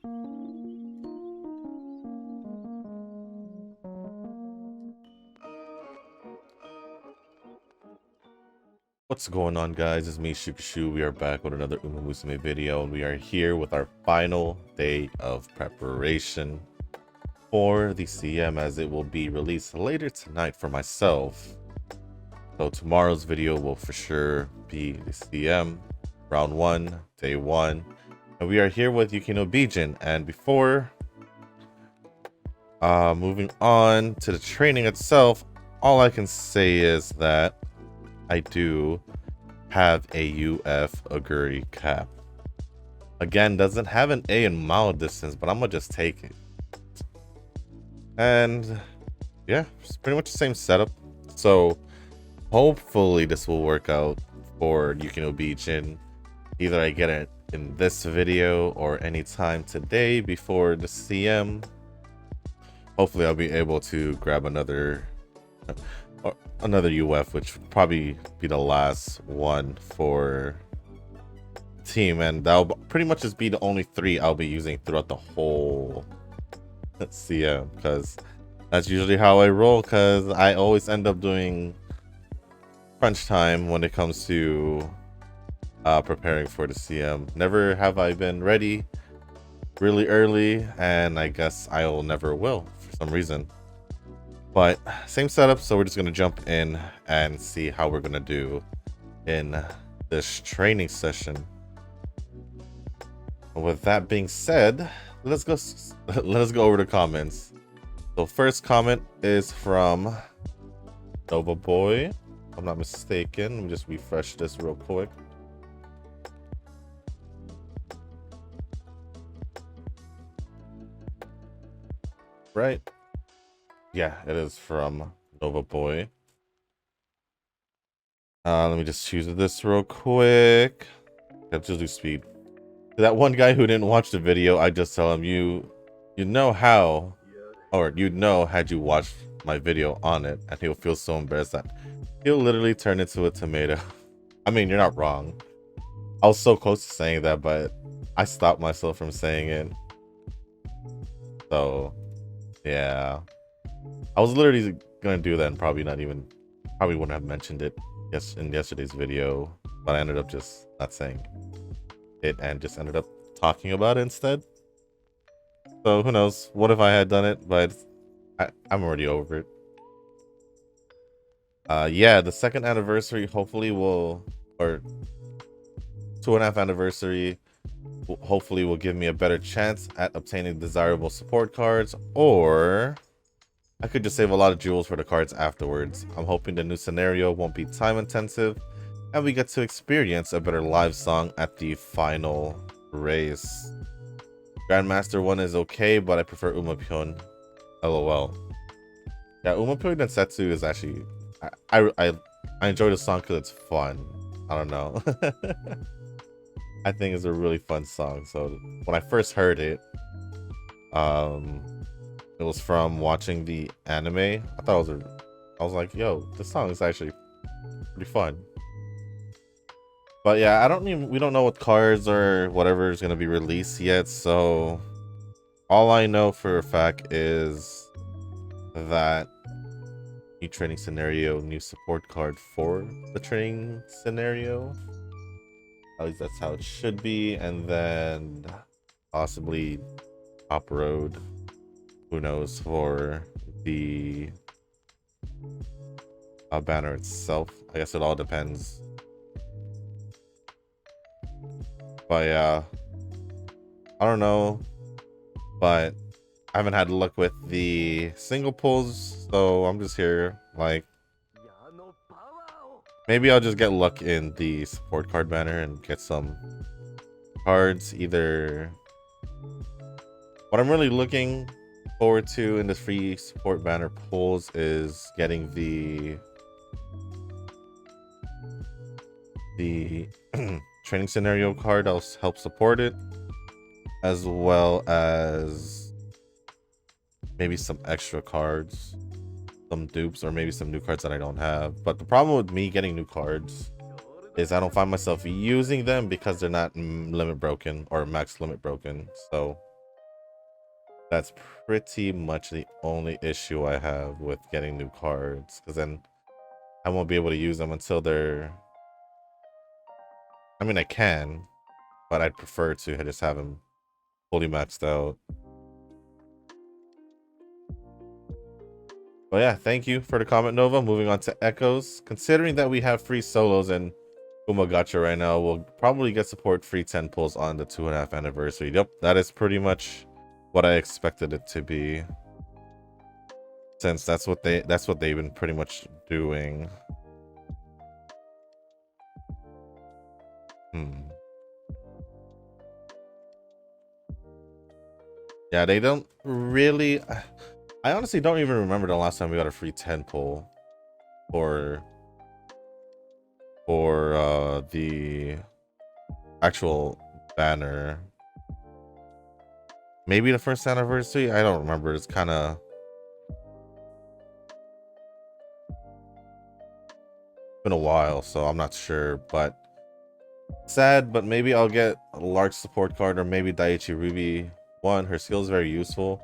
What's going on, guys? It's me, Shukashu. We are back with another Musume video, and we are here with our final day of preparation for the CM, as it will be released later tonight for myself. So tomorrow's video will for sure be the CM, round 1, day 1. And we are here with Yukino Bijin. And before moving on to the training itself, all I can say is that I do have a UF Aguri cap. Again, doesn't have an A in mile distance, but I'm gonna just take it. And yeah, it's pretty much the same setup. So hopefully this will work out for Yukino Bijin. Either I get it in this video or anytime today before the CM. Hopefully I'll be able to grab another UF, which would probably be the last one for team, and that'll pretty much just be the only 3 I'll be using throughout the whole CM, because that's usually how I roll, because I always end up doing crunch time when it comes to preparing for the CM. Never have I been ready really early, and I guess I will never will for some reason. But same setup, so we're just gonna jump in and see how we're gonna do in this training session. With that being said, let's go over the comments. So first comment is from Nova Boy, if I'm not mistaken. Let me just refresh this real quick. Right. Yeah, it is from Nova Boy. Let me just choose this real quick. Let's just do speed. To that one guy who didn't watch the video, I just tell him you know how, or you'd know had you watched my video on it, and he'll feel so embarrassed that he'll literally turn into a tomato. I mean, you're not wrong. I was so close to saying that, but I stopped myself from saying it. So yeah, I was literally gonna do that and probably wouldn't have mentioned it in yesterday's video, but I ended up just not saying it and just ended up talking about it instead. So who knows? What if I had done it? But I'm already over it. Yeah, the 2nd anniversary hopefully will, or 2.5 anniversary hopefully will give me a better chance at obtaining desirable support cards, or I could just save a lot of jewels for the cards afterwards. I'm hoping the new scenario won't be time intensive, and we get to experience a better live song at the final race. Grandmaster 1 is okay, but I prefer Umapyon. LOL. Yeah, Umapyon Densetsu is actually... I enjoy the song because it's fun. I don't know. I think it's a really fun song. So when I first heard it, it was from watching the anime. I was like, yo, this song is actually pretty fun. But yeah, we don't know what cards or whatever is gonna be released yet, so all I know for a fact is that new training scenario, new support card for the training scenario. At least that's how it should be, and then possibly top road. Who knows for the banner itself. I guess it all depends. But yeah, I don't know, but I haven't had luck with the single pulls, so I'm just here like maybe I'll just get luck in the support card banner and get some cards. Either what I'm really looking forward to in the free support banner pulls is getting the training scenario card that'll help support it, as well as maybe some extra cards, some dupes, or maybe some new cards that I don't have. But the problem with me getting new cards is I don't find myself using them because they're not limit broken or max limit broken. So That's pretty much the only issue I have with getting new cards, because then I won't be able to use them until they're... I mean, I can, but I'd prefer to just have them fully maxed out. But yeah, thank you for the comment, Nova. Moving on to Echoes. Considering that we have free solos and Umagacha right now, we'll probably get support free 10 pulls on the 2.5 anniversary. Yep, that is pretty much what I expected it to be. Since that's what they've been pretty much doing. Yeah, they don't really... I honestly don't even remember the last time we got a free 10 pull for the actual banner. Maybe the first anniversary? I don't remember. It's kind of been a while, so I'm not sure. But sad, but maybe I'll get a large support card, or maybe Daiichi Ruby 1. Her skill is very useful.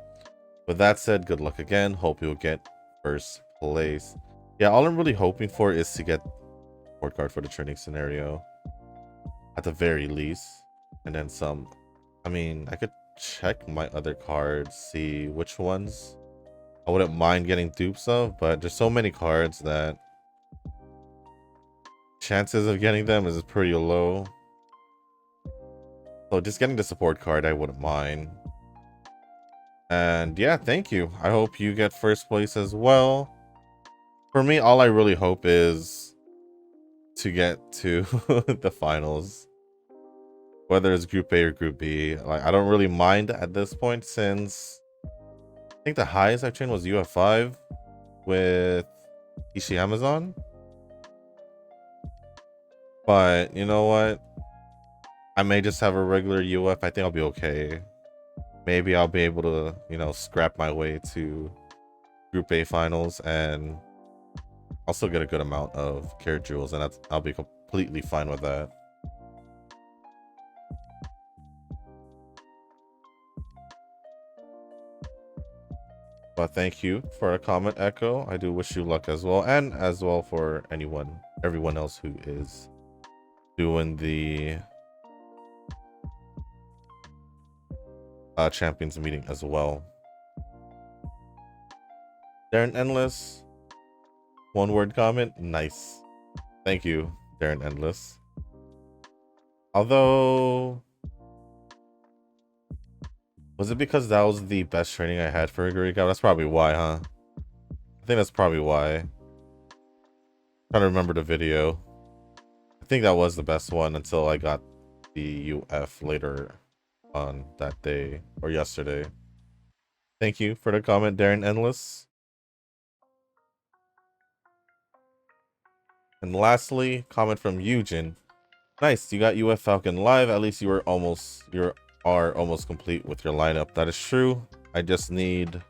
With that said, good luck again. Hope you'll get first place. Yeah, all I'm really hoping for is to get support card for the training scenario at the very least, and then some. I mean, I could check my other cards, see which ones I wouldn't mind getting dupes of, but there's so many cards that chances of getting them is pretty low. So just getting the support card, I wouldn't mind. And yeah, thank you. I hope you get first place as well. For me, all I really hope is to get to the finals, whether it's Group A or Group B. Like, I don't really mind at this point, since I think the highest I've trained was UF5 with Ishii Amazon. But you know what? I may just have a regular UF. I think I'll be okay. Maybe I'll be able to, you know, scrap my way to Group A finals and also get a good amount of character jewels, and I'll be completely fine with that. But thank you for a comment, Echo. I do wish you luck as well, and as well for everyone else who is doing the champions meeting as well. Darren Endless, one word comment. Nice. Thank you, Darren Endless. Although, was it because that was the best training I had for Igorika? That's probably why, huh? I think that's probably why. I'm trying to remember the video. I think that was the best one until I got the UF later on that day or yesterday. Thank you for the comment, Darren Endless. And lastly, comment from Eugen. Nice, you got UF Falcon live. At least you are almost complete with your lineup. That is true. I just need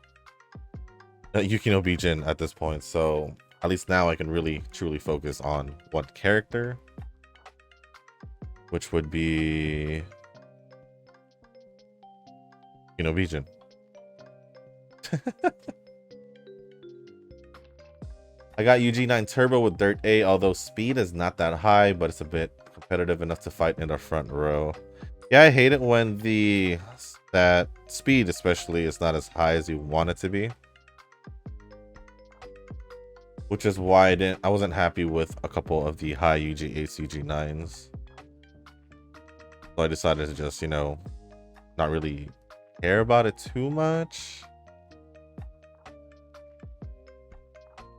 Yukino Bijin at this point, so at least now I can really truly focus on one character, which would be Yukino Bijin. I got UG9 Turbo with Dirt A, although speed is not that high, but it's a bit competitive enough to fight in the front row. Yeah, I hate it when that speed especially is not as high as you want it to be. Which is why I wasn't happy with a couple of the high UG8s, UG9s. So I decided to just, you know, not really care about it too much.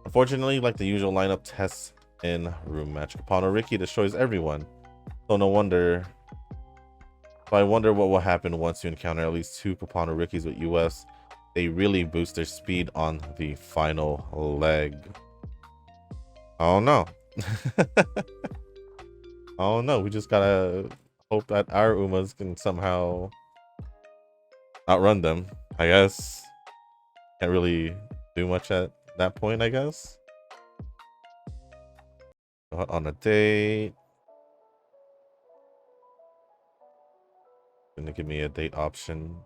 Unfortunately, like the usual lineup tests in room match, Kapano Ricky destroys everyone. So no wonder. So I wonder what will happen once you encounter at least 2 Kapano Rickies with US. They really boost their speed on the final leg. Oh no. Oh no, we just gotta hope that our Umas can somehow outrun them, I guess. Can't really do much at that point, I guess. Go out on a date. Gonna give me a date option.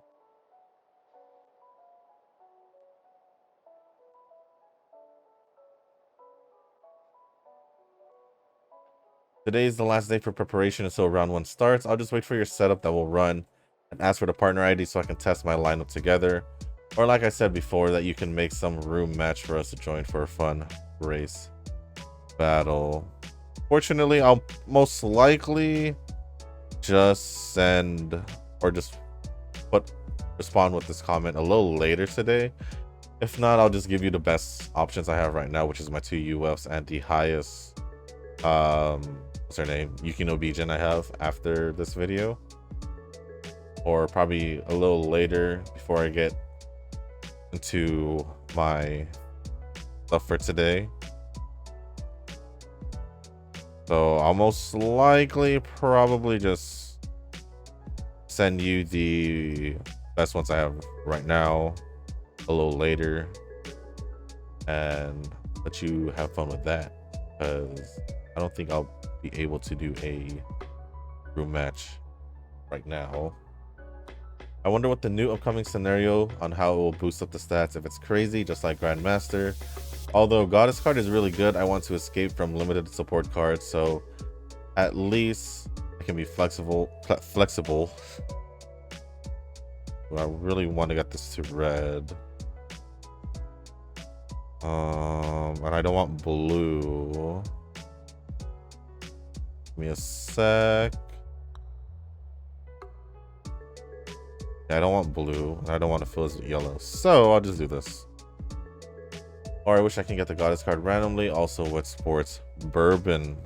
Today is the last day for preparation until round 1 starts. I'll just wait for your setup that will run and ask for the partner ID so I can test my lineup together. Or like I said before, that you can make some room match for us to join for a fun race battle. Fortunately, I'll most likely just send or just respond with this comment a little later today. If not, I'll just give you the best options I have right now, which is my 2 UFs and the highest what's her name, Yukino Bijin I have after this video, or probably a little later before I get into my stuff for today. So I'll most likely probably just send you the best ones I have right now a little later and let you have fun with that, because I don't think I'll be able to do a room match right now. I wonder what the new upcoming scenario on how it will boost up the stats. If it's crazy, just like Grandmaster. Although Goddess card is really good, I want to escape from limited support cards, so at least I can be flexible. I really want to get this to red. And I don't want blue. Give me a sec. Yeah, I don't want blue, and I don't want to fill as yellow, so I'll just do this. Or I wish I can get the Goddess card randomly, also with Sports Bourbon.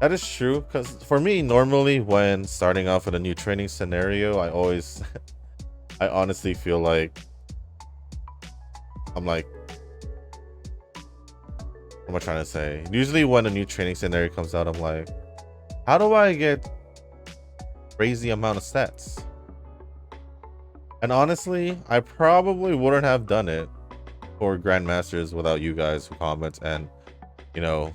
That is true, because for me, normally when starting off with a new training scenario, I honestly feel like I'm like, what am I trying to say? Usually when a new training scenario comes out, I'm like, how do I get crazy amount of stats? And honestly, I probably wouldn't have done it for Grandmasters without you guys who comment and, you know,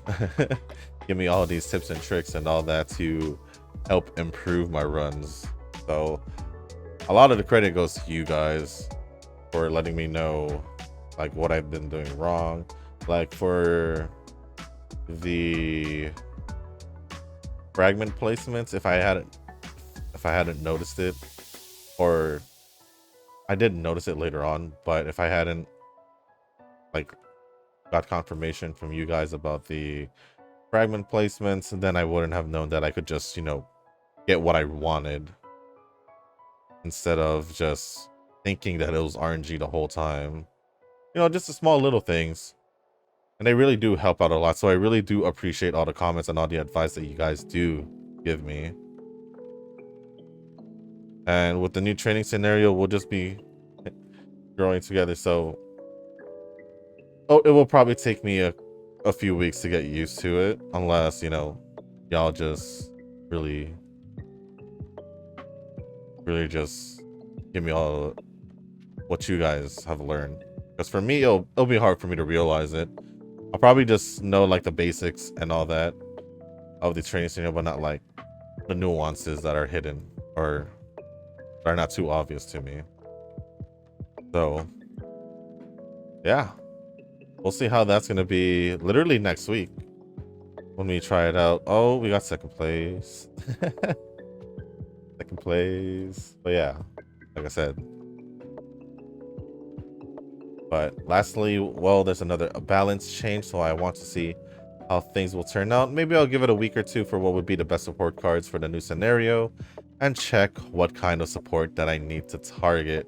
give me all these tips and tricks and all that to help improve my runs. So a lot of the credit goes to you guys for letting me know like what I've been doing wrong. Like for the fragment placements, if I hadn't noticed it, or I did notice it later on, but if I hadn't like got confirmation from you guys about the fragment placements, then I wouldn't have known that I could just, you know, get what I wanted instead of just thinking that it was RNG the whole time. You know, just the small little things. And they really do help out a lot. So I really do appreciate all the comments and all the advice that you guys do give me. And with the new training scenario, we'll just be growing together. So it will probably take me a few weeks to get used to it, unless, you know, y'all just really just give me all what you guys have learned. Because for me, it'll be hard for me to realize it. I'll probably just know like the basics and all that of the training scenario, but not like the nuances that are hidden or are not too obvious to me. So yeah, we'll see how that's gonna be literally next week when we try it out. Oh, we got second place. Second place. But yeah, like I said. But lastly, well, there's another balance change, so I want to see how things will turn out. Maybe I'll give it a week or two for what would be the best support cards for the new scenario and check what kind of support that I need to target.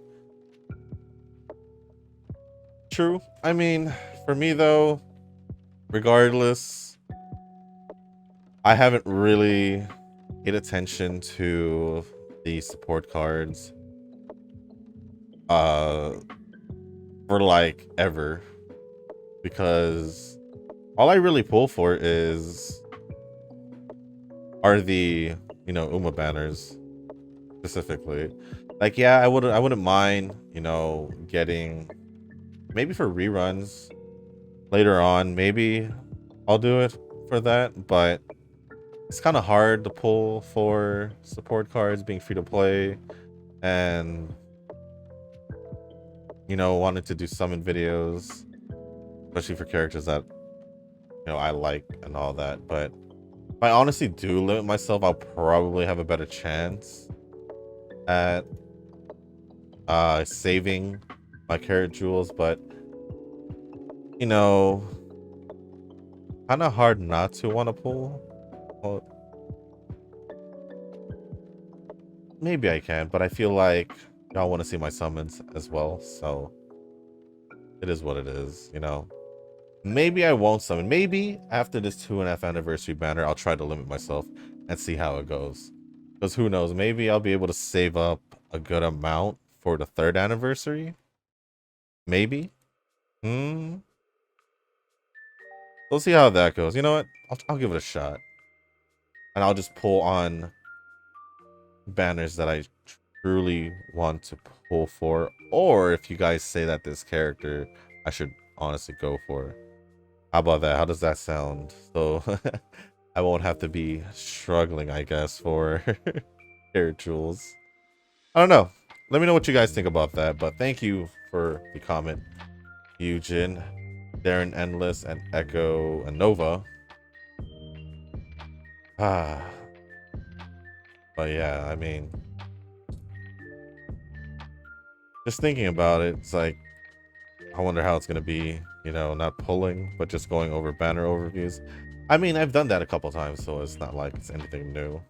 True. I mean, for me though, regardless, I haven't really paid attention to the support cards for like ever, because all I really pull for are the, you know, Uma banners specifically. Like, yeah, I wouldn't mind, you know, getting maybe for reruns later on, maybe I'll do it for that, but it's kind of hard to pull for support cards being free to play and, you know, wanted to do summon videos, especially for characters that I like and all that. But if I honestly do limit myself, I'll probably have a better chance at saving my carrot jewels. But you know, kind of hard not to want to pull. Well, maybe I can, but I feel like y'all want to see my summons as well, so it is what it is, Maybe I won't summon. Maybe after this 2.5 anniversary banner, I'll try to limit myself and see how it goes. Because who knows? Maybe I'll be able to save up a good amount for the 3rd anniversary. Maybe. We'll see how that goes. You know what? I'll give it a shot. And I'll just pull on banners that I truly want to pull for. Or if you guys say that this character I should honestly go for. How about that? How does that sound? So I won't have to be struggling, I guess, for carrot jewels. I don't know. Let me know what you guys think about that. But thank you for the comment, Eugene, Darren Endless, and Echo and Nova. But yeah, I mean, just thinking about it, it's like, I wonder how it's going to be, not pulling, but just going over banner overviews. I mean, I've done that a couple times, so it's not like it's anything new.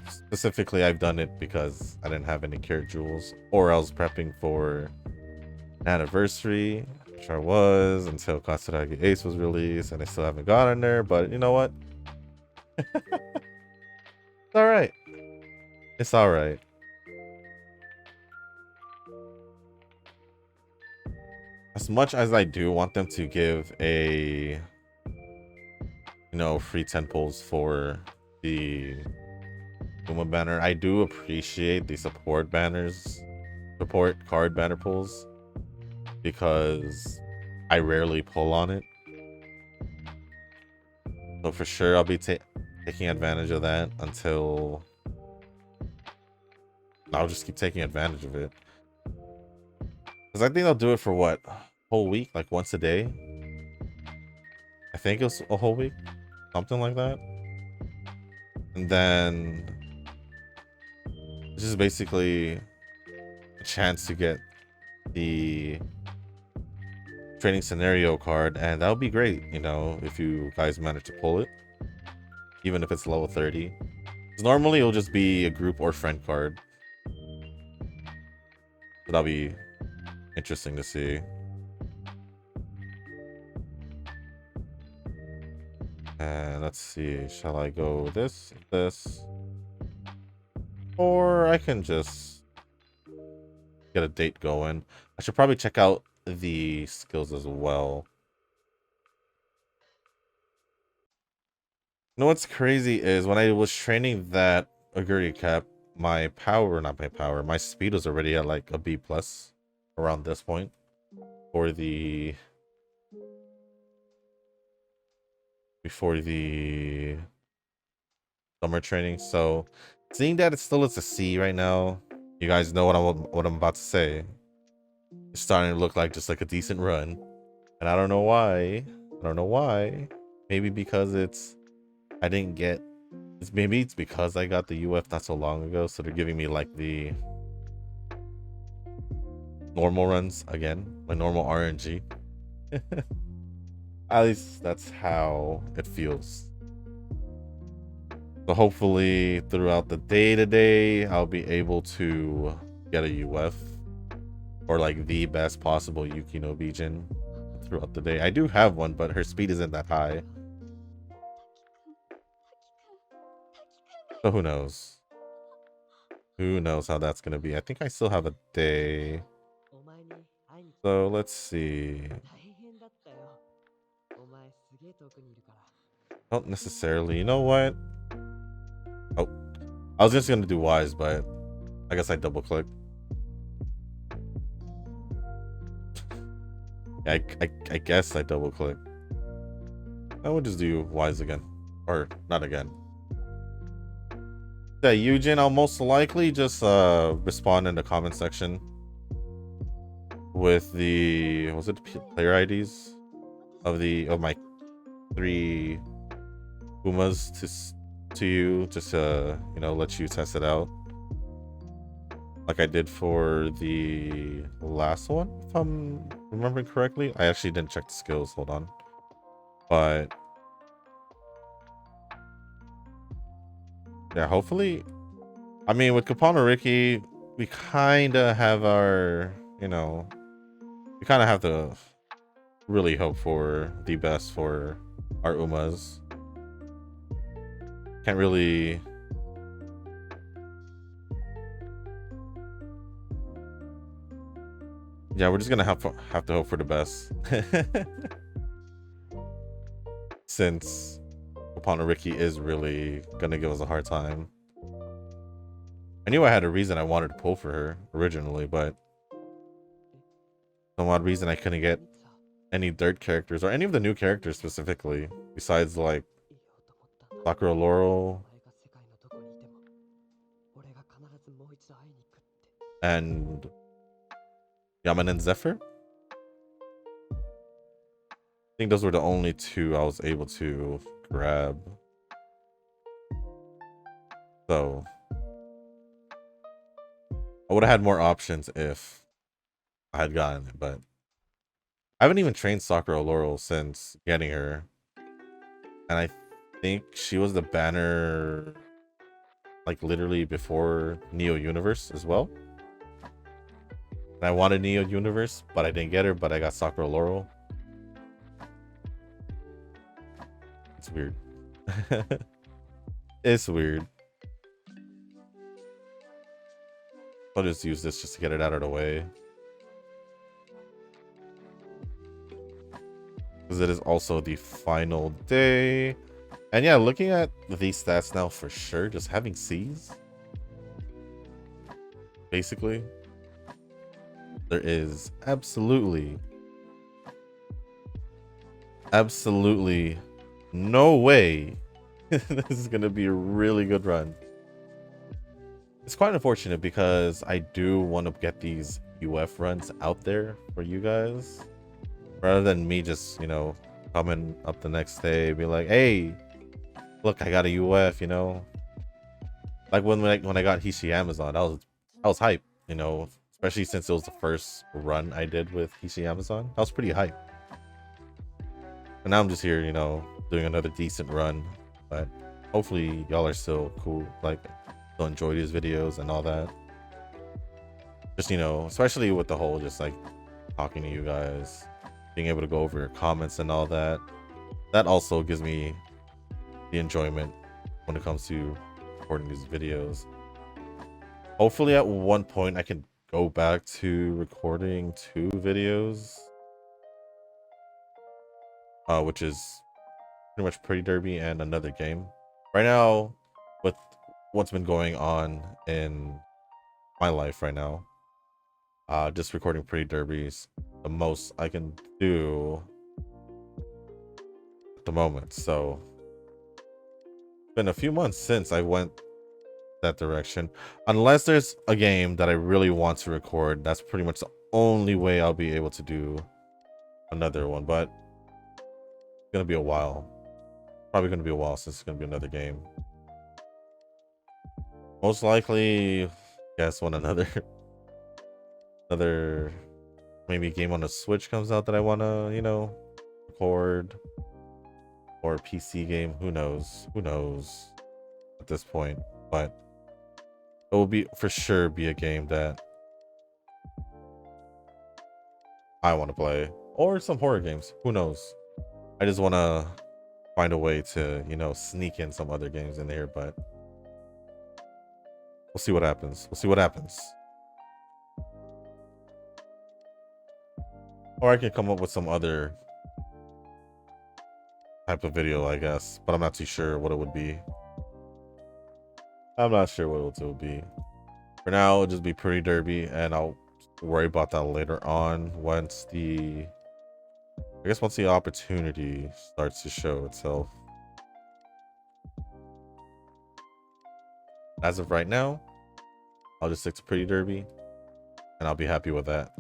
Specifically, I've done it because I didn't have any carrot jewels, or I was prepping for anniversary, which I was, until Katsuragi Ace was released, and I still haven't gotten there, but you know what? It's alright. It's alright. As much as I do want them to give a, free 10 pulls for the Uma banner, I do appreciate the support card banner pulls, because I rarely pull on it. So for sure, I'll be taking advantage of that until I'll just keep taking advantage of it. Because I think they'll do it for what? Whole week? Like once a day? I think it was a whole week. Something like that. And then this is basically a chance to get the training scenario card, and that would be great, if you guys manage to pull it. Even if it's level 30. Because normally it'll just be a group or friend card. So that'll be interesting to see. And let's see, shall I go this? Or I can just get a date going. I should probably check out the skills as well. You know what's crazy is when I was training that Aguri cap, my speed was already at like a B+ around this point before the summer training. So seeing that it still is a C right now, you guys know what I'm about to say. It's starting to look like just like a decent run, and I don't know why. Maybe because maybe it's because I got the UF not so long ago, so they're giving me like the normal runs again, my normal RNG. At least that's how it feels. So hopefully throughout the day today, I'll be able to get a UF or like the best possible Yukino Bijin throughout the day. I do have one, but her speed isn't that high. So who knows? Who knows how that's going to be? I think I still have a day. So let's see. Don't necessarily. You know what? Oh, I was just going to do Wise, but I guess I double click. I guess I double click. I would just do Wise again. Or not again. Yeah, Eugene, I'll most likely just respond in the comment section with the player IDs of my 3 Pumas to you, just to, you know, let you test it out. Like I did for the last one, if I'm remembering correctly. I actually didn't check the skills, hold on. But yeah, hopefully, I mean, with Kapana Ricky, we kind of have our, you know, we kind of have to really hope for the best for our Umas. Can't really. Yeah, we're just gonna have to hope for the best. Since Kapana Ricky is really gonna give us a hard time. I knew I had a reason I wanted to pull for her originally, but some odd reason I couldn't get any dirt characters or any of the new characters specifically, besides like Sakura Laurel and Yamanen Zephyr. I think those were the only two I was able to grab. So I would have had more options if I had gotten it, but I haven't even trained Sakura Laurel since getting her. And I think she was the banner like literally before Neo Universe as well. And I wanted Neo Universe, but I didn't get her, but I got Sakura Laurel. It's weird. It's weird. I'll just use this just to get it out of the way. Because it is also the final day. And yeah, looking at these stats now for sure, just having C's. Basically. There is absolutely no way this is going to be a really good run. It's quite unfortunate because I do want to get these UF runs out there for you guys. Rather than me just, you know, coming up the next day, be like, hey, look, I got a UF, you know. Like when I got Hishi Amazon, I was hype, you know, especially since it was the first run I did with Hishi Amazon. I was pretty hype. And now I'm just here, you know, doing another decent run. But hopefully y'all are still cool, like still enjoy these videos and all that. Just, you know, especially with the whole just like talking to you guys, being able to go over your comments and all that. That also gives me the enjoyment when it comes to recording these videos. Hopefully at one point I can go back to recording 2 videos. Which is pretty much Pretty Derby and another game. Right now, with what's been going on in my life right now, just recording Pretty Derbies, the most I can do at the moment. So it's been a few months since I went that direction. Unless there's a game that I really want to record, that's pretty much the only way I'll be able to do another one. But it's gonna be a while. Probably gonna be a while since it's gonna be another game. Most likely, guess when another maybe game on the Switch comes out that I wanna, you know, record, or a PC game. Who knows? Who knows at this point? But it will be for sure be a game that I want to play, or some horror games. Who knows? I just want to find a way to, you know, sneak in some other games in there, but we'll see what happens. We'll see what happens. Or I can come up with some other type of video, I guess, but I'm not too sure what it would be. I'm not sure what it would be. For now, it'll just be Pretty Derby, and I'll worry about that later on once the opportunity starts to show itself. As of right now, I'll just stick to Pretty Derby, and I'll be happy with that.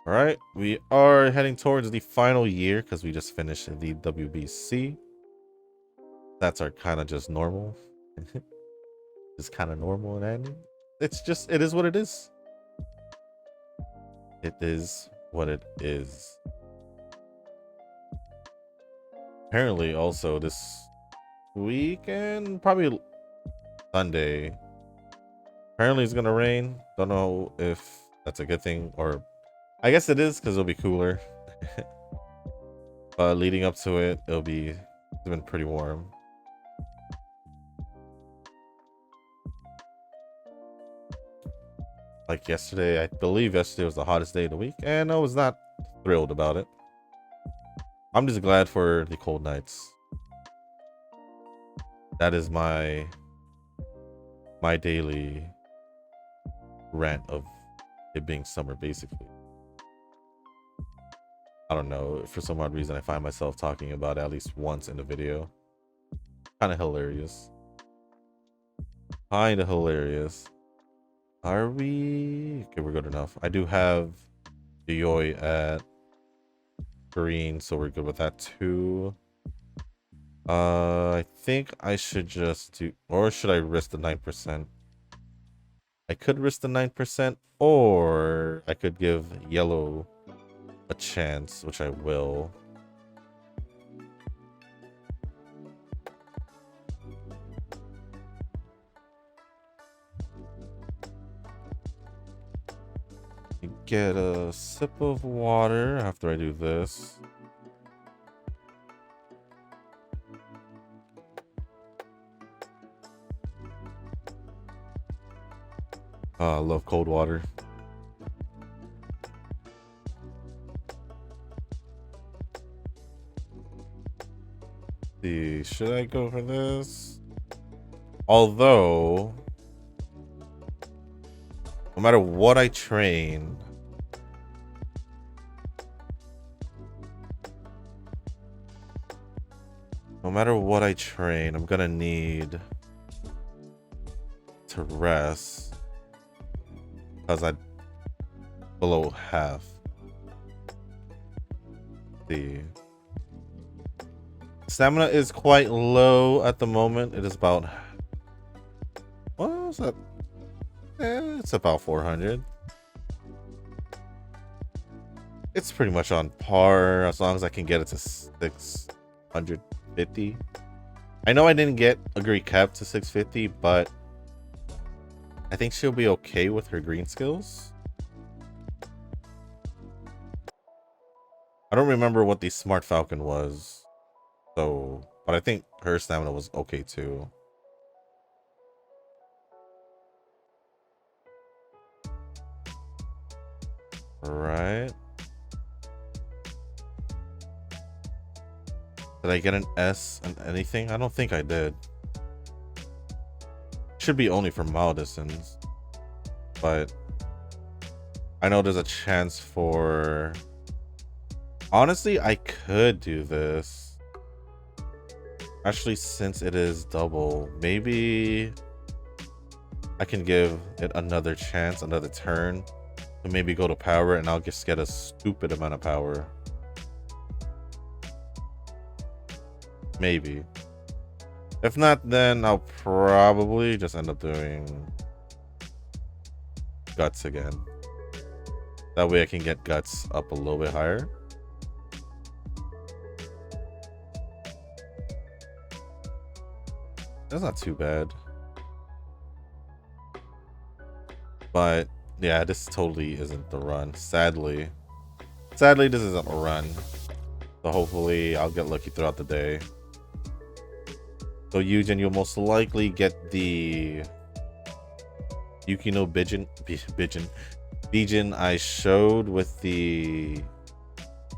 All right, we are heading towards the final year because we just finished the WBC. That's our kind of just normal. It's kind of normal and it's just, it is what it is. It is what it is. Apparently, also this weekend, probably Sunday, apparently it's gonna rain. Don't know if that's a good thing, or I guess it is because it'll be cooler. But leading up to it, it's been pretty warm. Like yesterday, I believe yesterday was the hottest day of the week, and I was not thrilled about it. I'm just glad for the cold nights. That is my daily rant of it being summer, basically. I don't know, for some odd reason I find myself talking about it at least once in the video. Kind of hilarious. Kind of hilarious. Are we? Okay, we're good enough. I do have Yoi at green, so we're good with that too. I think I should just do, or should I risk the 9%? I could risk the 9%, or I could give yellow a chance, which I will. Get a sip of water after I do this. I love cold water. See, should I go for this? Although, no matter what I train, I'm gonna need to rest because I'm below half. See, stamina is quite low at the moment. It is about, what is that? It's about 400. It's pretty much on par as long as I can get it to 650. I know I didn't get a great cap to 650, but I think she'll be okay with her green skills. I don't remember what the Smart Falcon was, so, but I think her stamina was okay too. Right. Did I get an S and anything? I don't think I did. Should be only for mile distance, but I know there's a chance for, honestly, I could do this. Actually, since it is double, maybe I can give it another chance, another turn, to maybe go to power, and I'll just get a stupid amount of power. Maybe. If not, then I'll probably just end up doing guts again. That way I can get guts up a little bit higher. That's not too bad. But yeah, this totally isn't the run. Sadly, this isn't a run. So hopefully I'll get lucky throughout the day. So Yujin, you'll most likely get the Yukino Bijin I showed with the,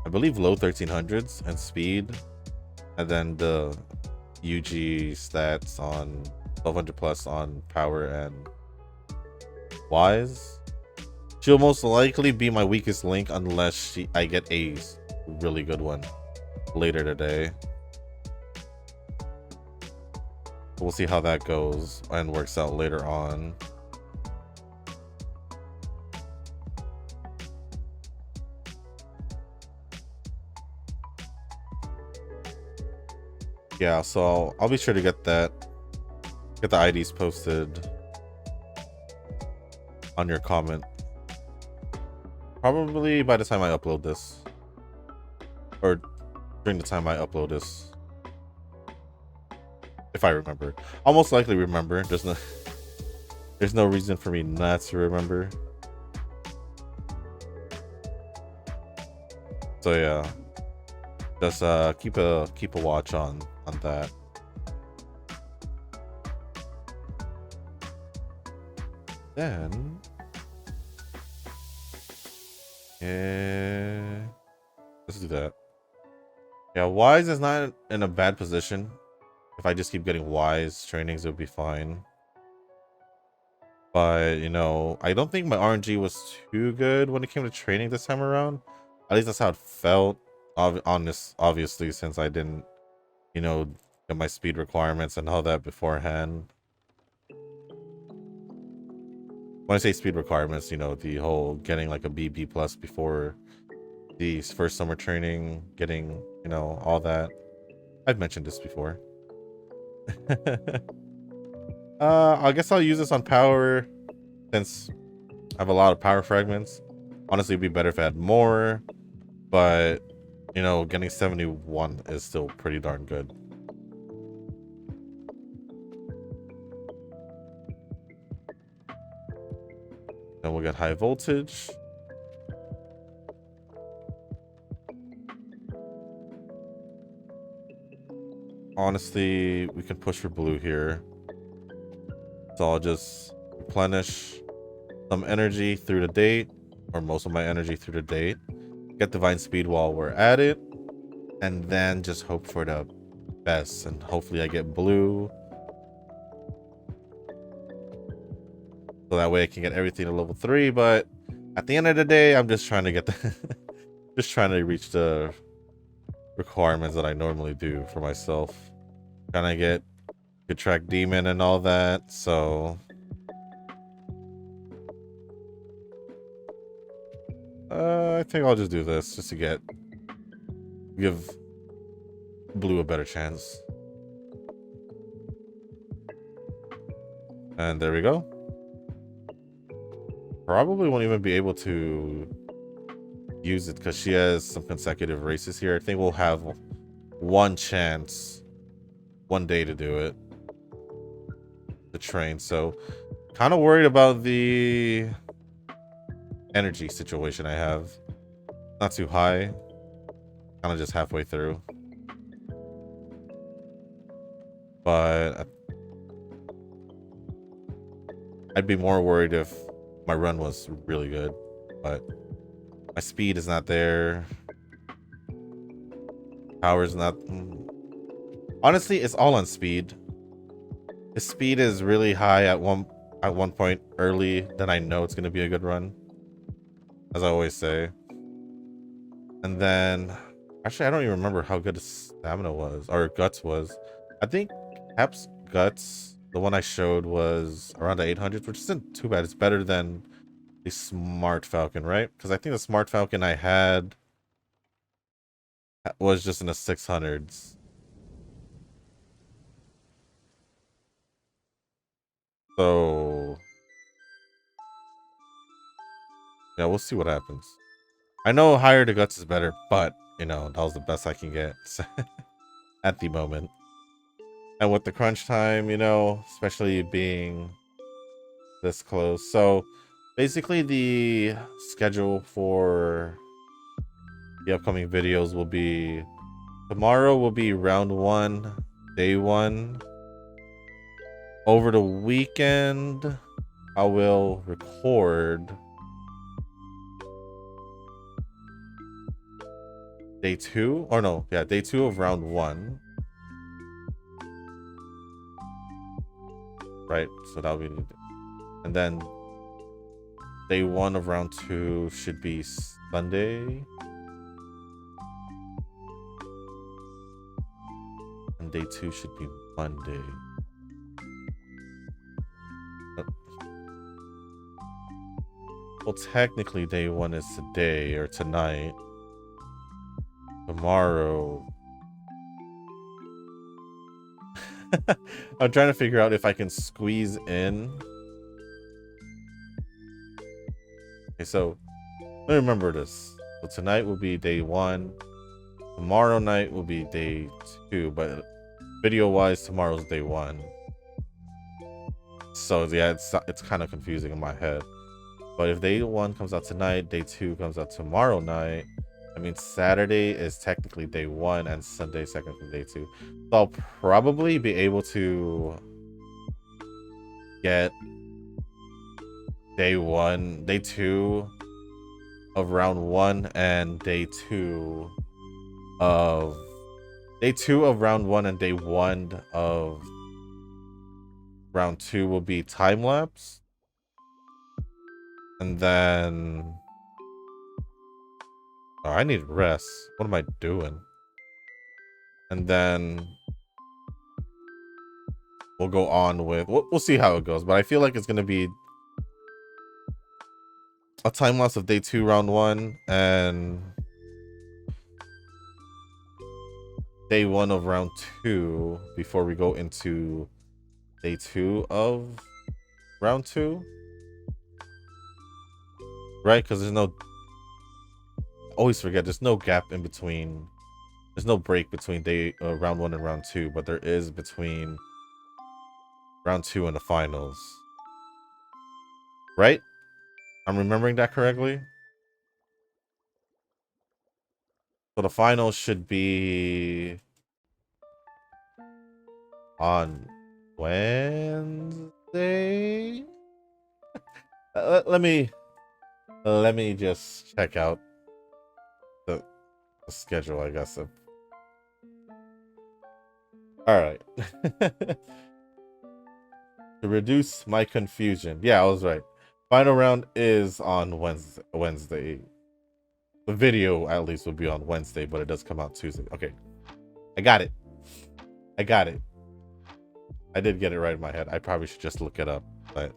I believe, low 1300s and speed, and then the UG stats on 1200 plus on power and wise. She'll most likely be my weakest link unless I get a really good one later today. We'll see how that goes and works out later on. Yeah, so I'll be sure to get the IDs posted on your comment. Probably by the time I upload this. Or during the time I upload this. If I remember. I'll most likely remember. There's no reason for me not to remember. So yeah. Just keep a watch on that. Then yeah, let's do that. Yeah, Wise is not in a bad position. If I just keep getting Wise trainings, it'll be fine. But you know, I don't think my RNG was too good when it came to training this time around. At least that's how it felt. Obviously, since I didn't, you know, get my speed requirements and all that beforehand. When I say speed requirements, you know, the whole getting like a B plus before the first summer training, getting, you know, all that. I've mentioned this before. I guess I'll use this on power since I have a lot of power fragments. Honestly, it'd be better if I had more, but you know, getting 71 is still pretty darn good. Then we'll get high voltage. Honestly, we can push for blue here. So I'll just replenish some energy through the date, or most of my energy through the date. Get divine speed while we're at it, and then just hope for the best, and hopefully I get blue. So that way I can get everything to level 3, but at the end of the day, I'm just trying to get the just trying to reach the requirements that I normally do for myself. Trying to get good track demon and all that, so I think I'll just do this just to give blue a better chance. And there we go. Probably won't even be able to use it because she has some consecutive races here. I think we'll have one chance, one day to do it, to train. So kind of worried about the energy situation I have. Not too high, kind of just halfway through. But I'd be more worried if my run was really good, but my speed is not there. Power's not. Honestly, it's all on speed. His speed is really high at one point early. Then I know it's gonna be a good run, as I always say. And then, actually, I don't even remember how good his stamina was or guts was. I think Hep's guts, the one I showed, was around the 800s, which isn't too bad. It's better than the Smart Falcon, right? Because I think the Smart Falcon I had was just in the 600s. So yeah, we'll see what happens. I know higher the guts is better, but you know, that was the best I can get at the moment. And with the crunch time, you know, especially being this close. So basically the schedule for the upcoming videos will be tomorrow will be round 1, day 1. Over the weekend, I will record day 2, or no, yeah, day 2 of round 1. Right, so that'll be, and then day 1 of round 2 should be Sunday. And day 2 should be Monday. Well, technically day 1 is today or tonight. Tomorrow I'm trying to figure out if I can squeeze in. Okay, so let me remember this. So tonight will be day 1. Tomorrow night will be day 2, but video-wise, tomorrow's day 1. So yeah, it's kind of confusing in my head. But if day 1 comes out tonight, day 2 comes out tomorrow night, I mean Saturday is technically day 1 and Sunday technically day 2. So I'll probably be able to get day 2 of round 1 and day 2 of round 1 and day 1 of round 2 will be time lapse. And then I need rest. What am I doing? And then we'll go on with we'll see how it goes, but I feel like it's gonna be a time lapse of day 2 round 1 and day 1 of round 2 before we go into day 2 of round 2, right? Because there's no, always forget, there's no gap in between, there's no break between day round 1 and round 2, but there is between round 2 and the finals, right? I'm remembering that correctly. So the finals should be on Wednesday. Let me just check out the schedule, I guess. All right. To reduce my confusion. Yeah, I was right. Final round is on Wednesday. The video, at least, will be on Wednesday, but it does come out Tuesday. Okay. I got it. I did get it right in my head. I probably should just look it up, but...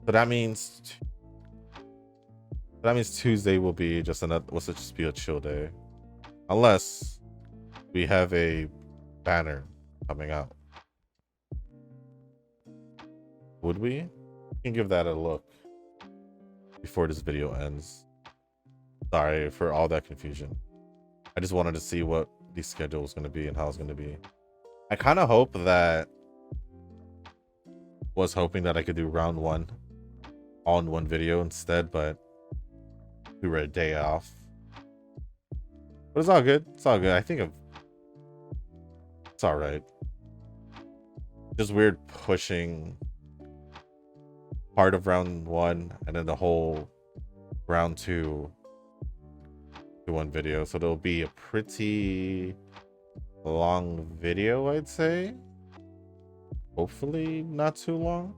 So that means Tuesday will be just another, just be a chill day. Unless we have a banner coming out. Would we? We can give that a look before this video ends. Sorry for all that confusion. I just wanted to see what the schedule was going to be and how it's going to be. I kind of hoping that I could do round 1 all in one video instead, but we were a day off. But it's all good. It's all good. I think it's all right. Just weird pushing part of round 1 and then the whole round 2 to one video. So there'll be a pretty long video, I'd say. Hopefully not too long.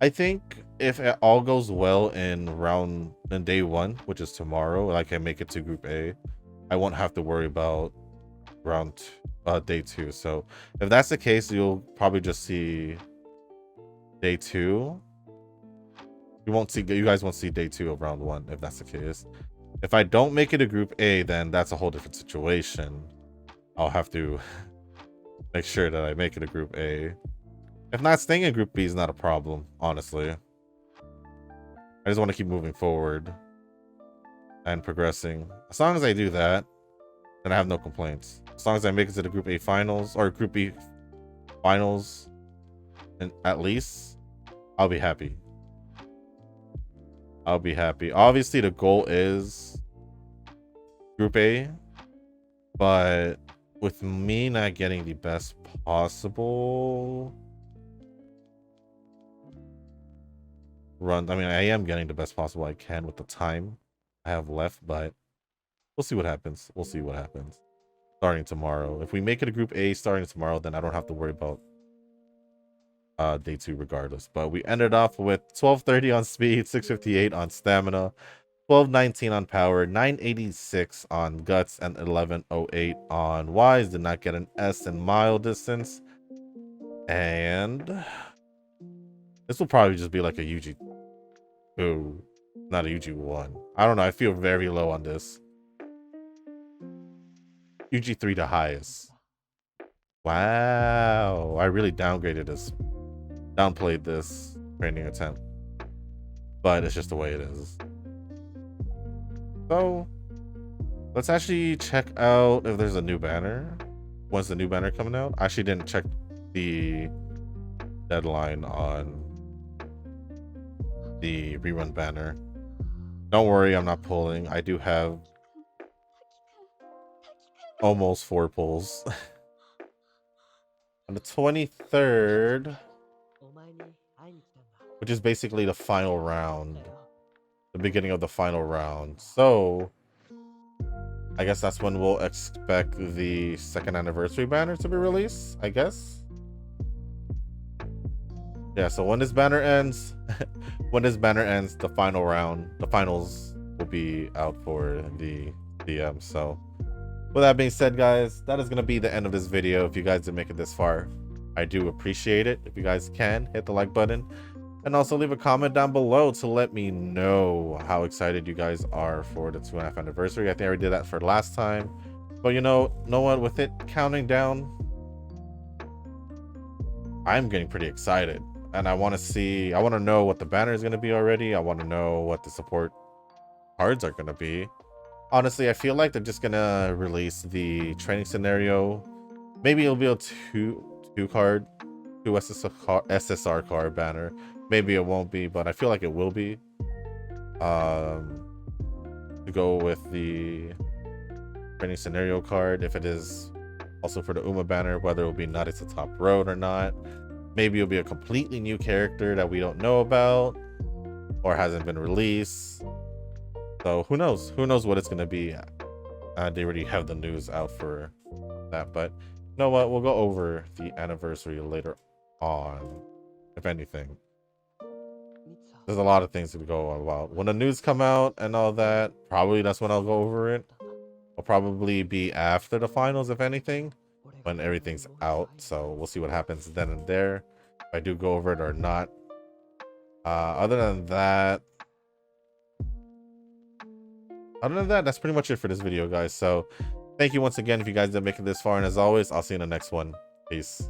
I think if it all goes well in day 1, which is tomorrow, and I can make it to group A, I won't have to worry about day 2. So if that's the case, you'll probably just see day 2. You guys won't see day 2 of round 1 if that's the case. If I don't make it to group A, then that's a whole different situation. I'll have to make sure that I make it a group A. If not, staying in group B is not a problem, honestly. I just want to keep moving forward and progressing. As long as I do that, then I have no complaints. As long as I make it to the group A finals or group B finals, and at least I'll be happy. Obviously, the goal is group A, but with me not getting the best possible run, I mean, I am getting the best possible I can with the time I have left, but we'll see what happens. Starting tomorrow. If we make it a group A starting tomorrow, then I don't have to worry about day 2 regardless. But we ended off with 1230 on speed, 658 on stamina, 1219 on power, 986 on guts, and 1108 on wise. Did not get an S in mile distance. And this will probably just be like a UG2, not a UG1. I don't know. I feel very low on this. UG3 to highest. Wow, I really downplayed this training attempt, but it's just the way it is. So let's actually check out if there's a new banner. When's the new banner coming out? I actually didn't check the deadline on the rerun banner. Don't worry, I'm not pulling. I do have almost 4 pulls. On the 23rd, which is basically the final round, the beginning of the final round. So I guess that's when we'll expect the 2nd anniversary banner to be released, I guess. Yeah, so when this banner ends, the final round, the finals will be out for the DM. So with that being said, guys, that is going to be the end of this video. If you guys did make it this far, I do appreciate it. If you guys can, hit the like button and also leave a comment down below to let me know how excited you guys are for the 2.5 anniversary. I think I already did that for last time, but you know what, with it counting down, I'm getting pretty excited. And I want to know what the banner is going to be already. I want to know what the support cards are going to be. Honestly, I feel like they're just going to release the training scenario. Maybe it'll be a two SSR card banner. Maybe it won't be, but I feel like it will be. To go with the training scenario card, if it is also for the Uma banner, whether it will be Not It's a Top Road or not. Maybe it'll be a completely new character that we don't know about or hasn't been released. So who knows? Who knows what it's going to be? They already have the news out for that. But you know what? We'll go over the anniversary later on, if anything. There's a lot of things to go on about. When the news come out and all that, probably that's when I'll go over it. It'll probably be after the finals, if anything, when everything's out. So we'll see what happens then and there, if I do go over it or not. Other than that, that's pretty much it for this video, guys. So thank you once again if you guys did make it this far, and as always, I'll see you in the next one. Peace.